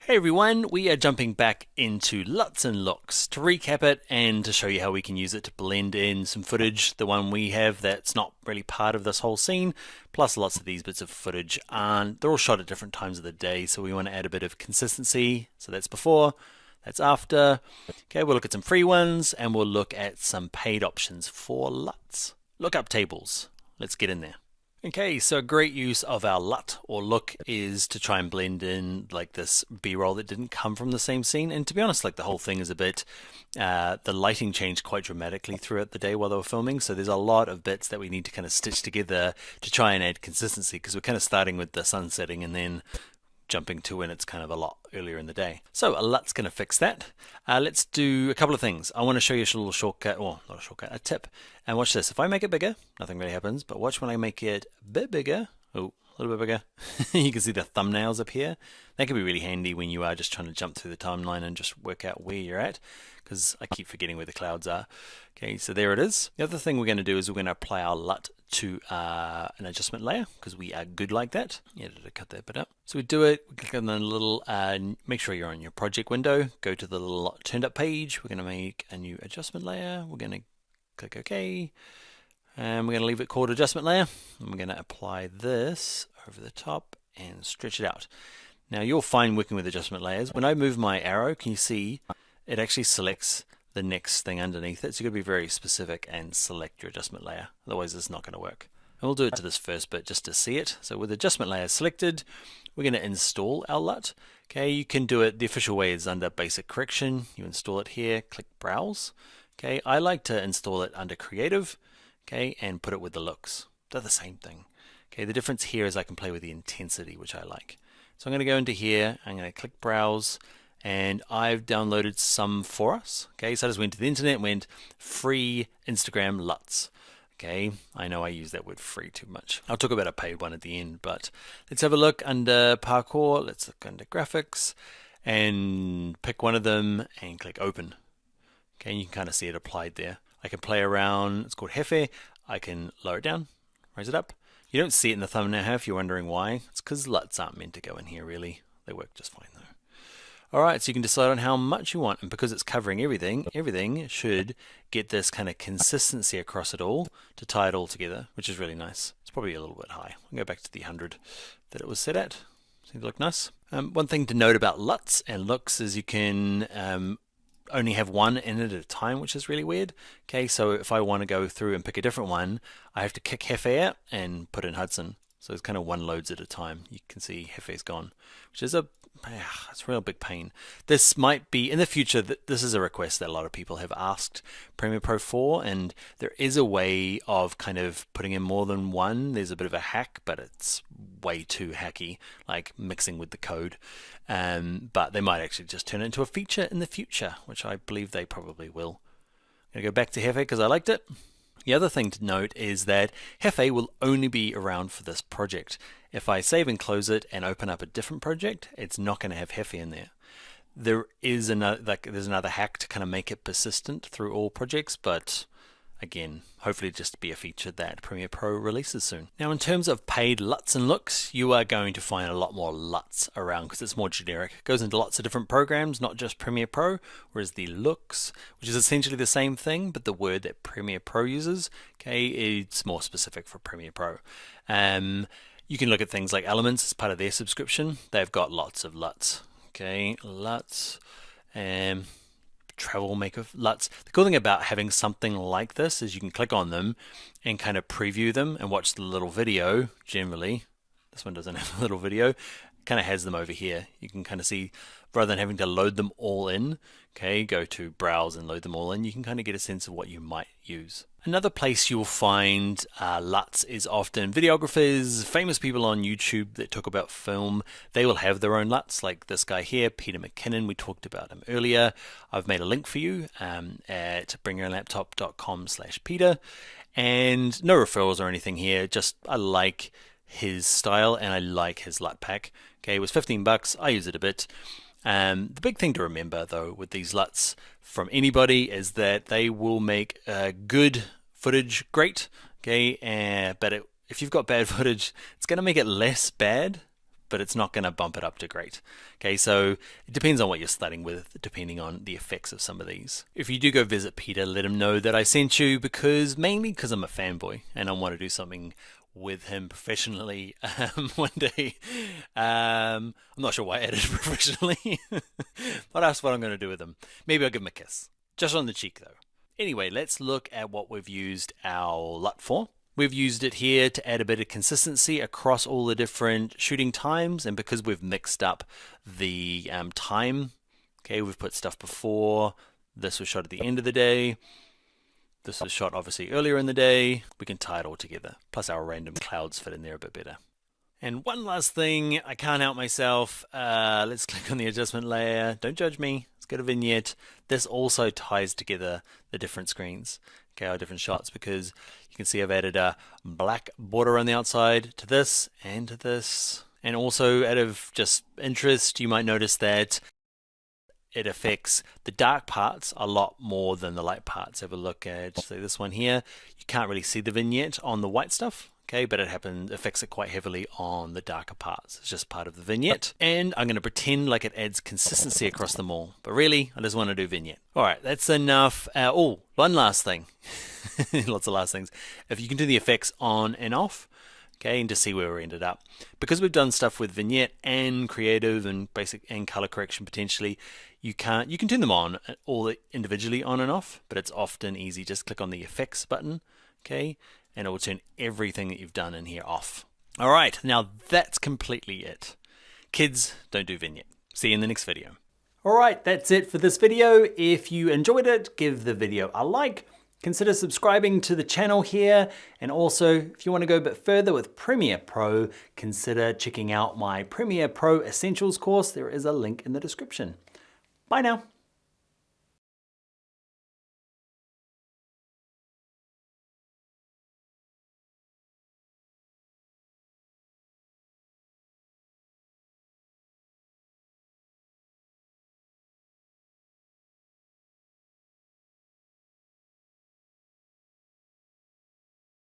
Hey everyone, we are jumping back into LUTs and looks to recap it and to show you how we can use it to blend in some footage. The one we have that's not really part of this whole scene, plus lots of these bits of footage aren't. They're all shot at different times of the day, so we want to add a bit of consistency. So that's before, that's after. Okay, we'll look at some free ones and we'll look at some paid options for LUTs. Lookup tables. Let's get in there. Okay, so a great use of our LUT or look is to try and blend in like this B-roll that didn't come from the same scene. And to be honest, like the whole thing is a bit, the lighting changed quite dramatically throughout the day while they were filming. So there's a lot of bits that we need to kind of stitch together to try and add consistency, because we're kind of starting with the sun setting and then jumping to when it's kind of a lot earlier in the day. So a LUT's going to fix that. Let's do a couple of things. I want to show you a little shortcut, or not a shortcut, a tip. And watch this. If I make it bigger, nothing really happens, but watch when I make it a bit bigger. Oh, a little bit bigger. You can see the thumbnails up here. That can be really handy when you are just trying to jump through the timeline and just work out where you're at, because I keep forgetting where the clouds are. Okay, so there it is. The other thing we're going to do is we're going to apply our LUT to an adjustment layer, because we are good like that. Yeah, did I cut that bit up? So we do it, we click on the little, make sure you're on your project window, go to the little turned up page. We're going to make a new adjustment layer. We're going to click OK. And we're going to leave it called adjustment layer. And we're going to apply this over the top and stretch it out. Now you'll find working with adjustment layers, when I move my arrow, can you see it actually selects the next thing underneath it? So you've got to be very specific and select your adjustment layer. Otherwise it's not going to work. And we'll do it to this first bit just to see it. So with adjustment layer selected, we're going to install our LUT. Okay, you can do it, the official way is under basic correction. You install it here, click browse. Okay, I like to install it under creative, okay, and put it with the looks. They're the same thing. Okay, the difference here is I can play with the intensity, which I like. So I'm going to go into here, I'm going to click browse, and I've downloaded some for us. Okay, so I just went to the internet and went free Instagram LUTs. Okay, I know I use that word free too much. I'll talk about a paid one at the end, but let's have a look under parkour. Let's look under graphics and pick one of them and click open. Okay, and you can kind of see it applied there. I can play around, it's called Jefe. I can lower it down, raise it up. You don't see it in the thumbnail here if you're wondering why. It's because LUTs aren't meant to go in here really. They work just fine though. Alright, so you can decide on how much you want, and because it's covering everything, everything should get this kind of consistency across it all to tie it all together, which is really nice. It's probably a little bit high. I'll go back to the 100 that it was set at. Seems to look nice. One thing to note about LUTs and looks is you can only have one in it at a time, which is really weird. Okay, so if I want to go through and pick a different one, I have to kick Jefe out and put in Hudson. So it's kind of one loads at a time. You can see Jefe's gone, which is it's a real big pain. This might be in the future. This is a request that a lot of people have asked Premiere Pro for, and there is a way of kind of putting in more than one. There's a bit of a hack, but it's way too hacky, like mixing with the code. But they might actually just turn it into a feature in the future, which I believe they probably will. I'm gonna go back to Jefe because I liked it. The other thing to note is that Jefe will only be around for this project. If I save and close it and open up a different project, it's not going to have Jefe in there. There is there's another hack to kind of make it persistent through all projects, but again, hopefully just be a feature that Premiere Pro releases soon. Now in terms of paid LUTs and looks, you are going to find a lot more LUTs around because it's more generic. It goes into lots of different programs, not just Premiere Pro, whereas the looks, which is essentially the same thing, but the word that Premiere Pro uses, okay, it's more specific for Premiere Pro. You can look at things like Elements as part of their subscription. They've got lots of LUTs. Okay, LUTs. Travel maker LUTs. The cool thing about having something like this is you can click on them and kind of preview them and watch the little video. Generally, this one doesn't have a little video. It kind of has them over here. You can kind of see, rather than having to load them all in, okay, go to browse and load them all in, you can kind of get a sense of what you might use. Another place you'll find LUTs is often videographers, famous people on YouTube that talk about film. They will have their own LUTs, like this guy here, Peter McKinnon. We talked about him earlier. I've made a link for you at bringyourlaptop.com/Peter. And no referrals or anything here, just I like his style and I like his LUT pack. Okay, it was 15 bucks. I use it a bit. The big thing to remember though with these LUTs from anybody is that they will make good footage great, okay, but if you've got bad footage, it's going to make it less bad, but it's not going to bump it up to great. Okay, so it depends on what you're starting with, depending on the effects of some of these. If you do go visit Peter, let him know that I sent you, mainly because I'm a fanboy and I want to do something with him professionally one day. I'm not sure why I added professionally, but that's what I'm going to do with him. Maybe I'll give him a kiss, just on the cheek though. Anyway, let's look at what we've used our LUT for. We've used it here to add a bit of consistency across all the different shooting times, and because we've mixed up the time, okay, we've put stuff before, this was shot at the end of the day, this was shot obviously earlier in the day, we can tie it all together. Plus our random clouds fit in there a bit better. And one last thing, I can't help myself, let's click on the adjustment layer, don't judge me, let's go to Vignette. This also ties together the different screens, okay, our different shots, because you can see I've added a black border on the outside to this and to this. And also, out of just interest, you might notice that it affects the dark parts a lot more than the light parts. Have a look at, say, this one here. You can't really see the vignette on the white stuff, okay, but it affects it quite heavily on the darker parts. It's just part of the vignette. And I'm going to pretend like it adds consistency across them all, but really, I just want to do vignette. All right, that's enough. Oh, one last thing. Lots of last things. If you can do the effects on and off, okay, and to see where we ended up. Because we've done stuff with vignette and creative and basic and color correction potentially, you can turn them on all individually on and off, but it's often easy. Just click on the effects button, okay, and it will turn everything that you've done in here off. All right, now that's completely it. Kids, don't do vignette. See you in the next video. All right, that's it for this video. If you enjoyed it, give the video a like. Consider subscribing to the channel here, and also if you want to go a bit further with Premiere Pro, consider checking out my Premiere Pro Essentials course. There is a link in the description. Bye now.